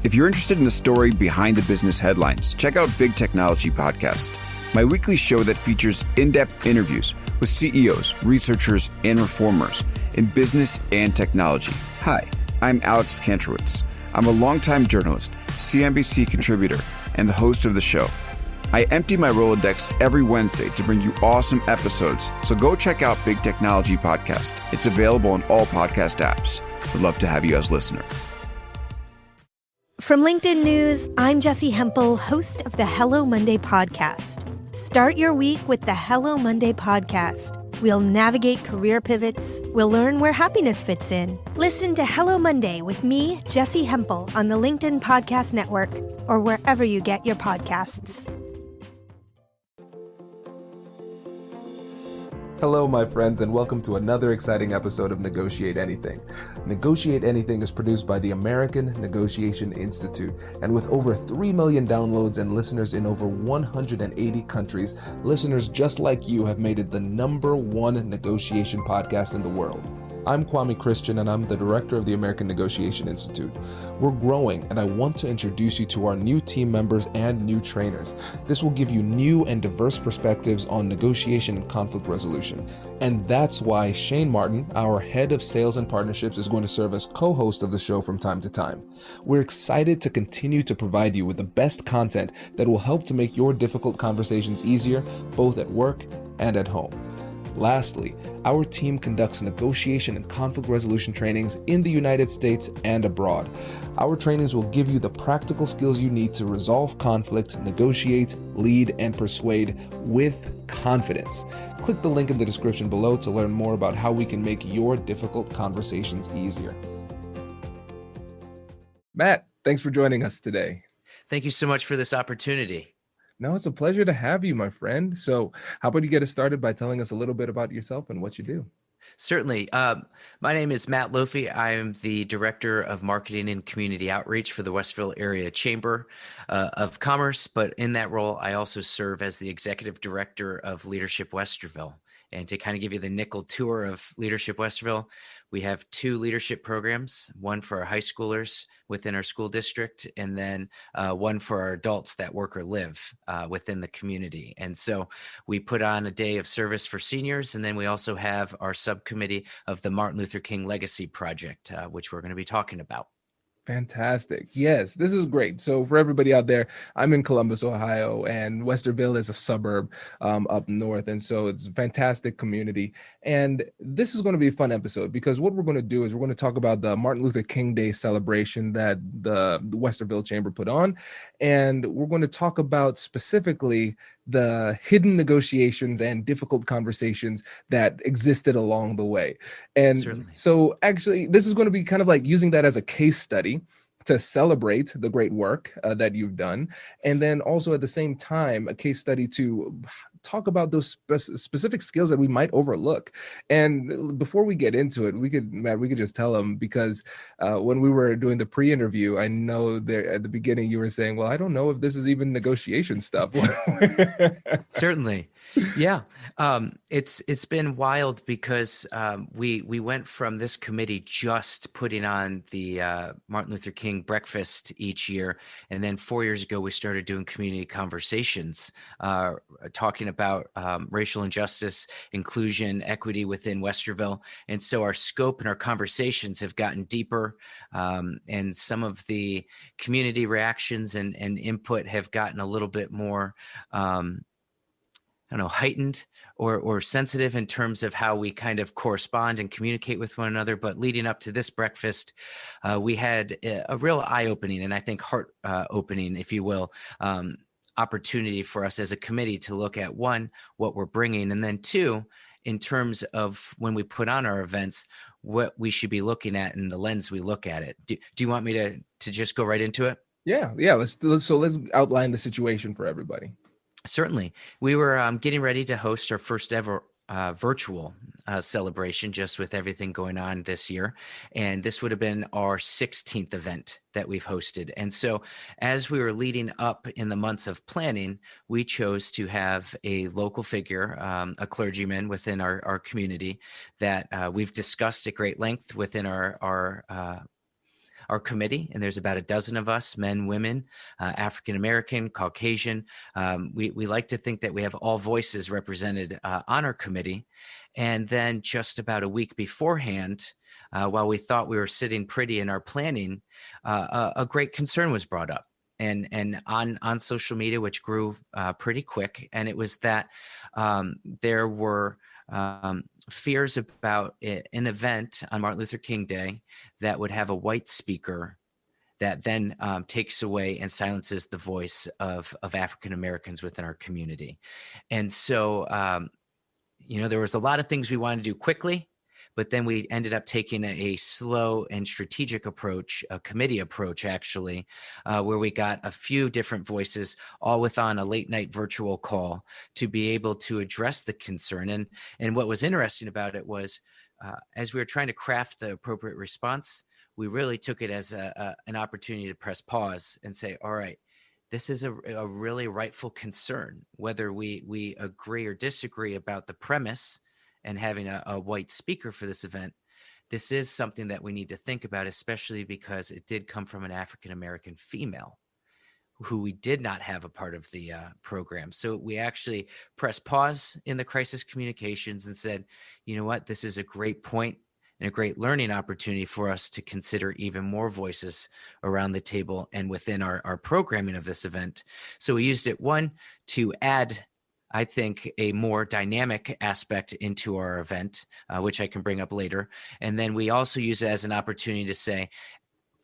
If you're interested in the story behind the business headlines, check out Big Technology Podcast, my weekly show that features in-depth interviews with CEOs, researchers, and reformers in business and technology. Hi, I'm Alex Kantrowitz. I'm a longtime journalist, CNBC contributor, and the host of the show. I empty my Rolodex every Wednesday to bring you awesome episodes, so go check out Big Technology Podcast. It's available on all podcast apps. Would love to have you as a listener. From LinkedIn News, I'm Jessie Hempel, host of the Hello Monday podcast. Start your week with the Hello Monday podcast. We'll navigate career pivots. We'll learn where happiness fits in. Listen to Hello Monday with me, Jessie Hempel, on the LinkedIn Podcast Network or wherever you get your podcasts. Hello, my friends, and welcome to another exciting episode of Negotiate Anything. Negotiate Anything is produced by the American Negotiation Institute, and with over 3 million downloads and listeners in over 180 countries, listeners just like you have made it the #1 negotiation podcast in the world. I'm Kwame Christian, and I'm the director of the American Negotiation Institute. We're growing, and I want to introduce you to our new team members and new trainers. This will give you new and diverse perspectives on negotiation and conflict resolution. And that's why Shane Martin, our head of sales and partnerships, is going to serve as co-host of the show from time to time. We're excited to continue to provide you with the best content that will help to make your difficult conversations easier, both at work and at home. Lastly, our team conducts negotiation and conflict resolution trainings in the United States and abroad. Our trainings will give you the practical skills you need to resolve conflict, negotiate, lead, and persuade with confidence. Click the link in the description below to learn more about how we can make your difficult conversations easier. Matt, thanks for joining us today. Thank you so much for this opportunity. No, it's a pleasure to have you, my friend. So how about you get us started by telling us a little bit about yourself and what you do? Certainly. My name is Matt Lofy. I am the Director of Marketing and Community Outreach for the Westville Area Chamber of Commerce. But in that role, I also serve as the Executive Director of Leadership Westerville. And to kind of give you the nickel tour of Leadership Westerville, we have 2 leadership programs, one for our high schoolers within our school district, and then one for our adults that work or live within the community. And so we put on a day of service for seniors, and then we also have our subcommittee of the Martin Luther King Legacy Project, which we're going to be talking about. Fantastic. Yes, this is great. So for everybody out there, I'm in Columbus, Ohio, and Westerville is a suburb up north. And so it's a fantastic community. And this is going to be a fun episode because what we're going to do is we're going to talk about the Martin Luther King Day celebration that the Westerville Chamber put on. And we're going to talk about specifically the hidden negotiations and difficult conversations that existed along the way. And Certainly. So actually, this is going to be kind of like using that as a case study to celebrate the great work that you've done. And then also at the same time, a case study to talk about those specific skills that we might overlook. And before we get into it, Matt, we could just tell them, because when we were doing the pre-interview, I know there at the beginning you were saying, well, I don't know if this is even negotiation stuff. Certainly. Yeah. It's been wild because we went from this committee just putting on the Martin Luther King breakfast each year. And then 4 years ago, we started doing community conversations, talking about racial injustice, inclusion, equity within Westerville. And so our scope and our conversations have gotten deeper, and some of the community reactions and input have gotten a little bit more heightened or sensitive in terms of how we kind of correspond and communicate with one another. But leading up to this breakfast, we had a real eye-opening and I think heart-opening, if you will, opportunity for us as a committee to look at, one, what we're bringing, and then two, in terms of when we put on our events, what we should be looking at and the lens we look at it. Do you want me to just go right into it? Yeah. Let's outline the situation for everybody. Certainly. We were getting ready to host our first ever virtual celebration, just with everything going on this year. And this would have been our 16th event that we've hosted. And so as we were leading up in the months of planning, we chose to have a local figure, a clergyman within our community that we've discussed at great length within our our committee, and there's about a dozen of us, men, women, African American, Caucasian. We like to think that we have all voices represented on our committee. And then just about a week beforehand, while we thought we were sitting pretty in our planning, a great concern was brought up. And on social media, which grew pretty quick, and it was that there were fears about an event on Martin Luther King Day that would have a white speaker that then takes away and silences the voice of African Americans within our community. And so, there was a lot of things we wanted to do quickly, but then we ended up taking a slow and strategic approach, a committee approach, actually, where we got a few different voices, all on a late night virtual call to be able to address the concern. And what was interesting about it was, as we were trying to craft the appropriate response, we really took it as an opportunity to press pause and say, all right, this is a really rightful concern, whether we agree or disagree about the premise and having a white speaker for this event. This is something that we need to think about, especially because it did come from an African-American female who we did not have a part of the program. So we actually pressed pause in the crisis communications and said, you know what, this is a great point and a great learning opportunity for us to consider even more voices around the table and within our programming of this event. So we used it, one, to add, I think, a more dynamic aspect into our event, which I can bring up later. And then we also use it as an opportunity to say,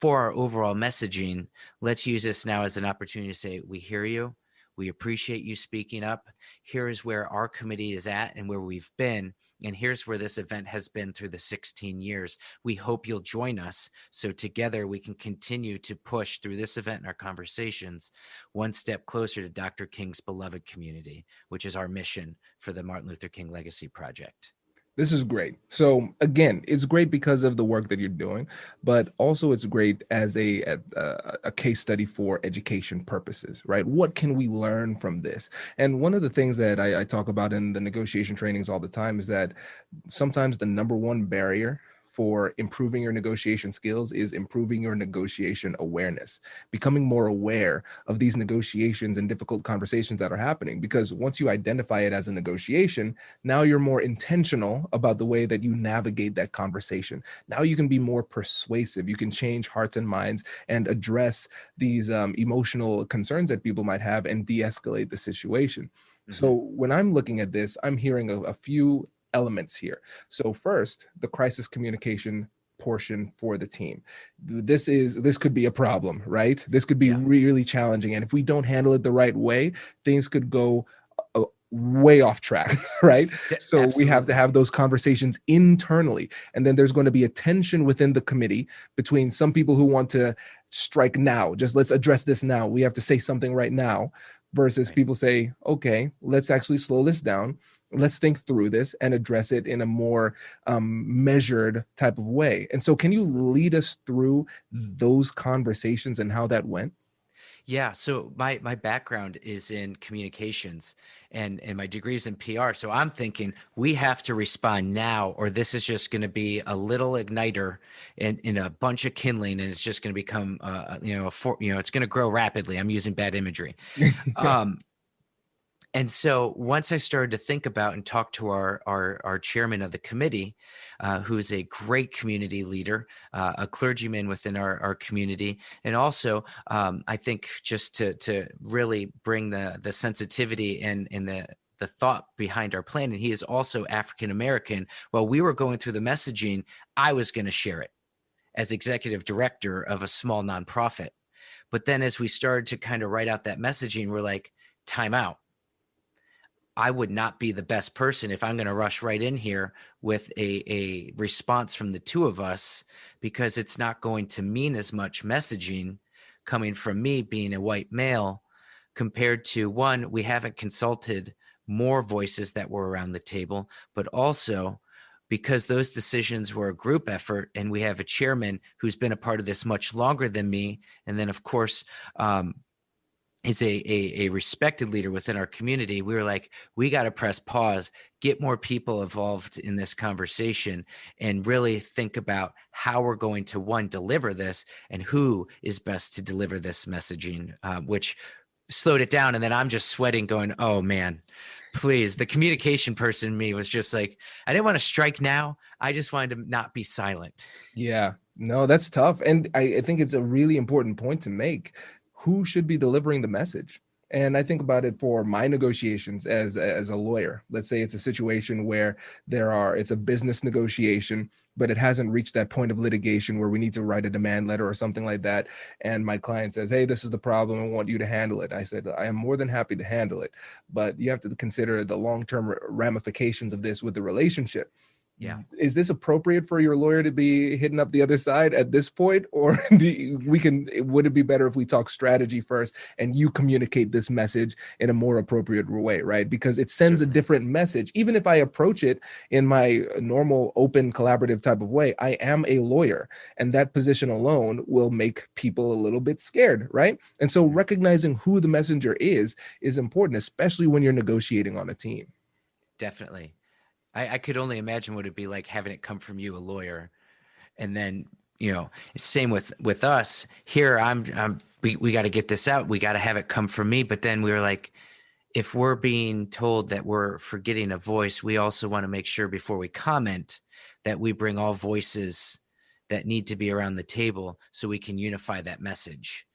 for our overall messaging, let's use this now as an opportunity to say, we hear you. We appreciate you speaking up. Here's where our committee is at and where we've been. And here's where this event has been through the 16 years. We hope you'll join us so together we can continue to push through this event and our conversations one step closer to Dr. King's beloved community, which is our mission for the Martin Luther King Legacy Project. This is great. So again, it's great because of the work that you're doing, but also it's great as a case study for education purposes, right? What can we learn from this? And one of the things that I talk about in the negotiation trainings all the time is that sometimes the number one barrier for improving your negotiation skills is improving your negotiation awareness, becoming more aware of these negotiations and difficult conversations that are happening. Because once you identify it as a negotiation, now you're more intentional about the way that you navigate that conversation. Now you can be more persuasive. You can change hearts and minds and address these emotional concerns that people might have and de-escalate the situation. Mm-hmm. So when I'm looking at this, I'm hearing a few elements here. So first, the crisis communication portion for the team. This could be a problem, right? This could be really challenging. And if we don't handle it the right way, things could go way off track, right? So Absolutely. We have to have those conversations internally. And then there's going to be a tension within the committee between some people who want to strike now, just let's address this now. We have to say something right now, versus people say, okay, let's actually slow this down. Let's think through this and address it in a more measured type of way. And so can you lead us through those conversations and how that went? Yeah. So my background is in communications and my degree is in PR. So I'm thinking we have to respond now, or this is just going to be a little igniter in a bunch of kindling, and it's just going to become, it's going to grow rapidly. I'm using bad imagery. And so once I started to think about and talk to our chairman of the committee, who's a great community leader, a clergyman within our community, and also I think just to really bring the sensitivity and the thought behind our plan, and he is also African American. While we were going through the messaging, I was going to share it as executive director of a small nonprofit. But then as we started to kind of write out that messaging, we're like, time out. I would not be the best person if I'm going to rush right in here with a response from the two of us, because it's not going to mean as much messaging coming from me being a white male compared to, one, we haven't consulted more voices that were around the table, but also because those decisions were a group effort and we have a chairman who's been a part of this much longer than me. And then of course, is a respected leader within our community, we were like, we got to press pause, get more people involved in this conversation, and really think about how we're going to, one, deliver this, and who is best to deliver this messaging, which slowed it down. And then I'm just sweating going, oh man, please. The communication person in me was just like, I didn't want to strike now. I just wanted to not be silent. Yeah, no, that's tough. And I think it's a really important point to make. Who should be delivering the message? And I think about it for my negotiations as a lawyer. Let's say it's a situation where it's a business negotiation, but it hasn't reached that point of litigation where we need to write a demand letter or something like that. And my client says, hey, this is the problem. I want you to handle it. I said, I am more than happy to handle it, but you have to consider the long-term ramifications of this with the relationship. Yeah. Is this appropriate for your lawyer to be hitting up the other side at this point? Or would it be better if we talk strategy first and you communicate this message in a more appropriate way, right? Because it sends a different message. Even if I approach it in my normal, open, collaborative type of way, I am a lawyer, and that position alone will make people a little bit scared, right? And so recognizing who the messenger is important, especially when you're negotiating on a team. Definitely. I could only imagine what it'd be like having it come from you, a lawyer. And then, same with us here. We got to get this out. We got to have it come from me. But then we were like, if we're being told that we're forgetting a voice, we also want to make sure before we comment that we bring all voices that need to be around the table so we can unify that message,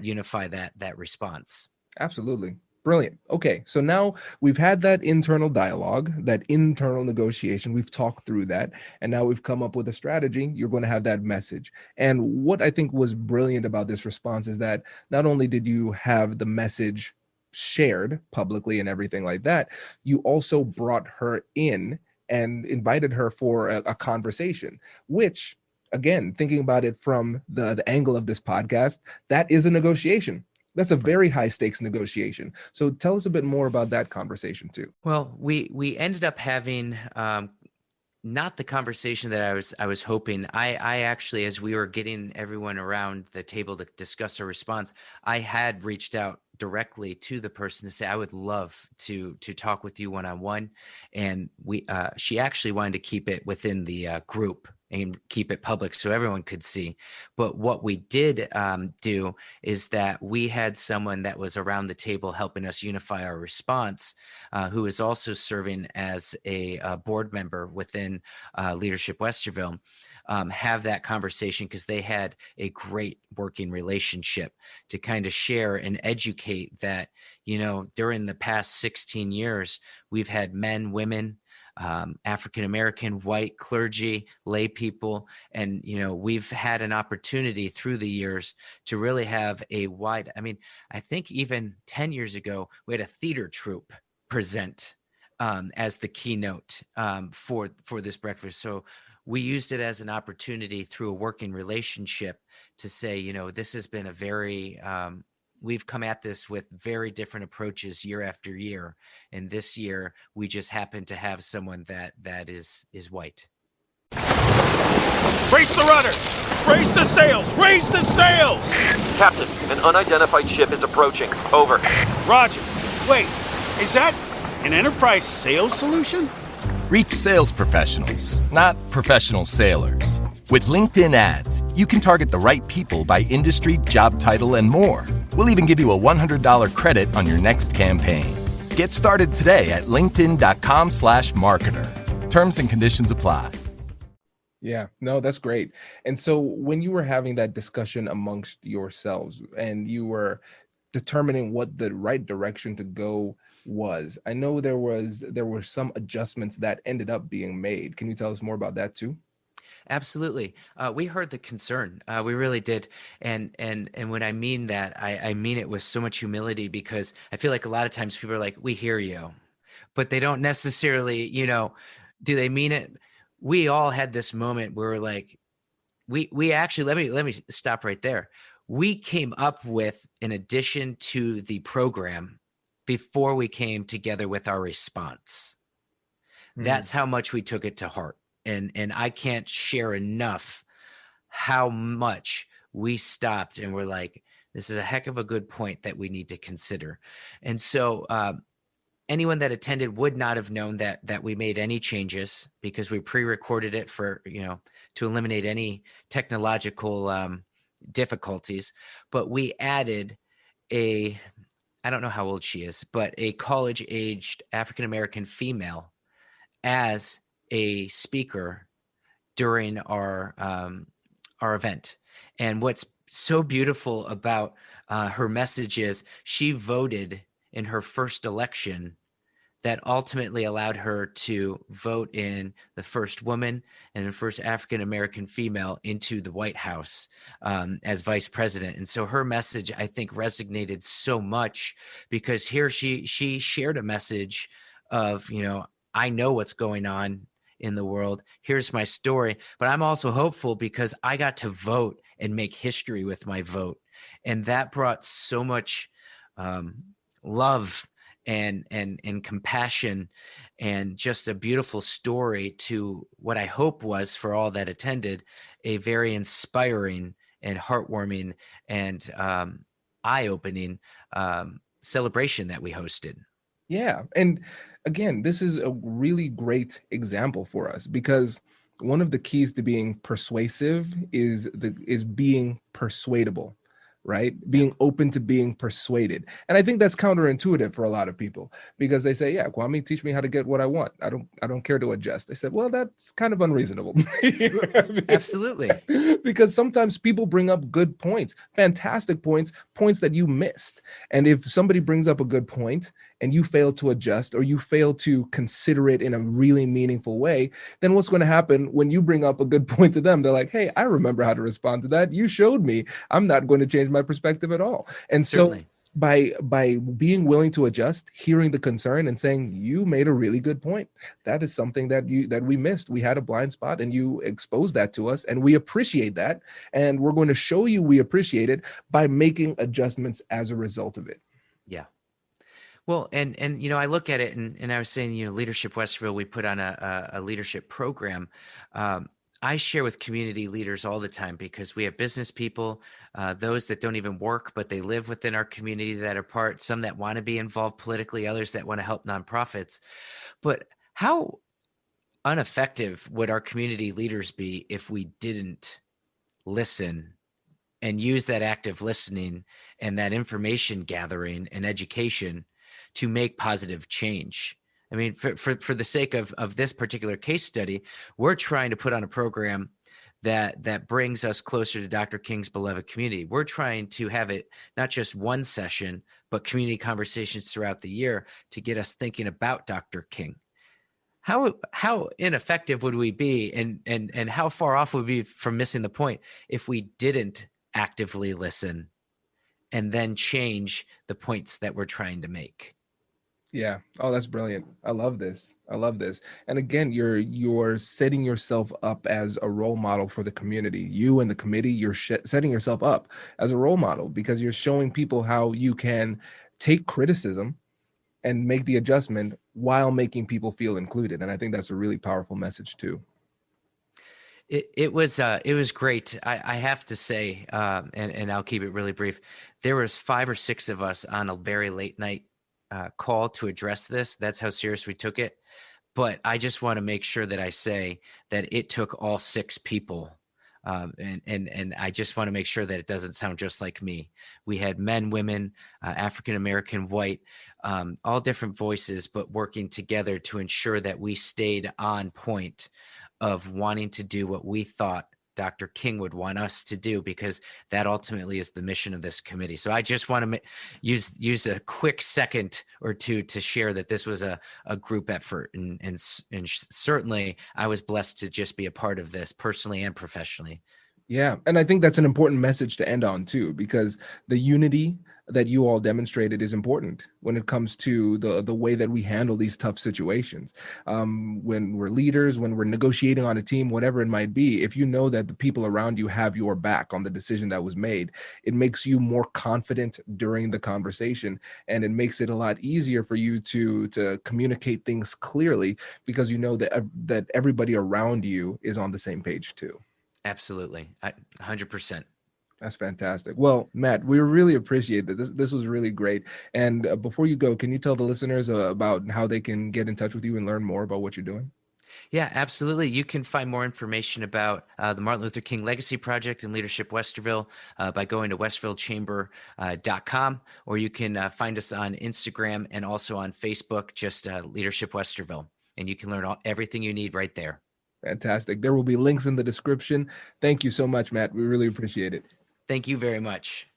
unify that response. Absolutely. Brilliant. Okay, so now we've had that internal dialogue, that internal negotiation. We've talked through that, and now we've come up with a strategy. You're going to have that message. And what I think was brilliant about this response is that not only did you have the message shared publicly and everything like that, you also brought her in and invited her for a conversation, which, again, thinking about it from the angle of this podcast, that is a negotiation. That's a very high stakes negotiation. So tell us a bit more about that conversation too. Well, we ended up having not the conversation that I was hoping. I actually, as we were getting everyone around the table to discuss a response, I had reached out directly to the person to say, I would love to talk with you one-on-one. And she actually wanted to keep it within the group and keep it public so everyone could see. But what we did do is that we had someone that was around the table helping us unify our response, who is also serving as a board member within Leadership Westerville, have that conversation, because they had a great working relationship to kind of share and educate that, during the past 16 years, we've had men, women, African-American, white, clergy, lay people. And, we've had an opportunity through the years to really have I think even 10 years ago, we had a theater troupe present as the keynote for this breakfast. So we used it as an opportunity through a working relationship to say, this has been a very, we've come at this with very different approaches year after year. And this year, we just happen to have someone that is white. Brace the rudders! Raise the sails! Raise the sails! Captain, an unidentified ship is approaching. Over. Roger. Wait, is that an enterprise sales solution? Reach sales professionals, not professional sailors. With LinkedIn ads, you can target the right people by industry, job title, and more. We'll even give you a $100 credit on your next campaign. Get started today at linkedin.com/marketer. Terms and conditions apply. Yeah, no, that's great. And so when you were having that discussion amongst yourselves and you were determining what the right direction to go was, I know there were some adjustments that ended up being made. Can you tell us more about that too? Absolutely. We heard the concern. We really did. And when I mean that, I mean it with so much humility, because I feel like a lot of times people are like, we hear you, but they don't necessarily, do they mean it? We all had this moment where we're like, we actually, let me stop right there. We came up with an addition to the program before we came together with our response. That's how much we took it to heart. And I can't share enough how much we stopped and we're like, This is a heck of a good point that we need to consider. And so anyone that attended would not have known that we made any changes because we pre-recorded it for, to eliminate any technological difficulties. But we added I don't know how old she is, but a college-aged African-American female as a speaker during our event. And what's so beautiful about her message is she voted in her first election that ultimately allowed her to vote in the first woman and the first African-American female into the White House as vice president. And so her message, I think, resonated so much because here she shared a message of, I know what's going on in the world. Here's my story. But I'm also hopeful because I got to vote and make history with my vote. And that brought so much love and compassion and just a beautiful story to what I hope was, for all that attended, a very inspiring and heartwarming and eye-opening celebration that we hosted. Yeah. And again, this is a really great example for us because one of the keys to being persuasive is being persuadable, right? Being open to being persuaded. And I think that's counterintuitive for a lot of people because they say, yeah, Kwame, teach me how to get what I want. I don't care to adjust. I said, well, that's kind of unreasonable. Absolutely. Because sometimes people bring up good points, fantastic points that you missed. And if somebody brings up a good point and you fail to adjust or you fail to consider it in a really meaningful way, then what's going to happen when you bring up a good point to them? They're like, hey, I remember how to respond to that. You showed me. I'm not going to change my perspective at all. And Certainly. So by being willing to adjust, hearing the concern and saying, you made a really good point. That is something that we missed. We had a blind spot and you exposed that to us and we appreciate that. And we're going to show you we appreciate it by making adjustments as a result of it. Yeah. Well, and I look at it and I was saying, Leadership Westerville, we put on a leadership program. I share with community leaders all the time because we have business people, those that don't even work, but they live within our community that are part, some that want to be involved politically, others that want to help nonprofits. But how ineffective would our community leaders be if we didn't listen and use that active listening and that information gathering and education to make positive change? I mean, for the sake of this particular case study, we're trying to put on a program that brings us closer to Dr. King's beloved community. We're trying to have it not just one session, but community conversations throughout the year to get us thinking about Dr. King. How ineffective would we be and how far off would we be from missing the point if we didn't actively listen and then change the points that we're trying to make? Yeah. Oh, that's brilliant. I love this. And again, you're setting yourself up as a role model for the community. You and the committee, you're setting yourself up as a role model because you're showing people how you can take criticism and make the adjustment while making people feel included. And I think that's a really powerful message too. It was great. I have to say, and I'll keep it really brief. There was 5 or 6 of us on a very late night call to address this. That's how serious we took it. But I just want to make sure that I say that it took all 6 people. And I just want to make sure that it doesn't sound just like me. We had men, women, African-American, white, all different voices, but working together to ensure that we stayed on point of wanting to do what we thought Dr. King would want us to do, because that ultimately is the mission of this committee. So I just want to use a quick second or two to share that this was a group effort. And certainly I was blessed to just be a part of this personally and professionally. Yeah. And I think that's an important message to end on too, because the unity that you all demonstrated is important when it comes to the way that we handle these tough situations. When we're leaders, when we're negotiating on a team, whatever it might be, if you know that the people around you have your back on the decision that was made, it makes you more confident during the conversation. And it makes it a lot easier for you to communicate things clearly because you know that everybody around you is on the same page too. Absolutely. 100%. That's fantastic. Well, Matt, we really appreciate that. This was really great. And before you go, can you tell the listeners about how they can get in touch with you and learn more about what you're doing? Yeah, absolutely. You can find more information about the Martin Luther King Legacy Project and Leadership Westerville by going to westvillechamber.com, or you can find us on Instagram and also on Facebook, just Leadership Westerville. And you can learn everything you need right there. Fantastic. There will be links in the description. Thank you so much, Matt. We really appreciate it. Thank you very much.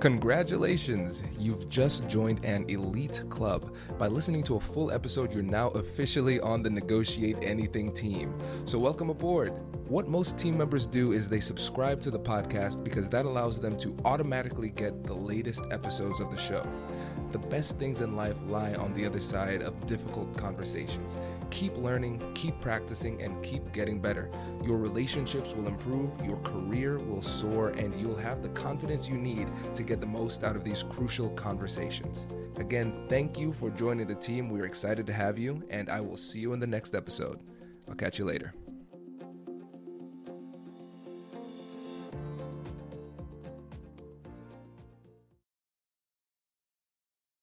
Congratulations! You've just joined an elite club. By listening to a full episode, you're now officially on the Negotiate Anything team. So welcome aboard. What most team members do is they subscribe to the podcast because that allows them to automatically get the latest episodes of the show. The best things in life lie on the other side of difficult conversations. Keep learning, keep practicing, and keep getting better. Your relationships will improve, your career will soar, and you'll have the confidence you need to get the most out of these crucial conversations. Again, thank you for joining the team. We're excited to have you, and I will see you in the next episode. I'll catch you later.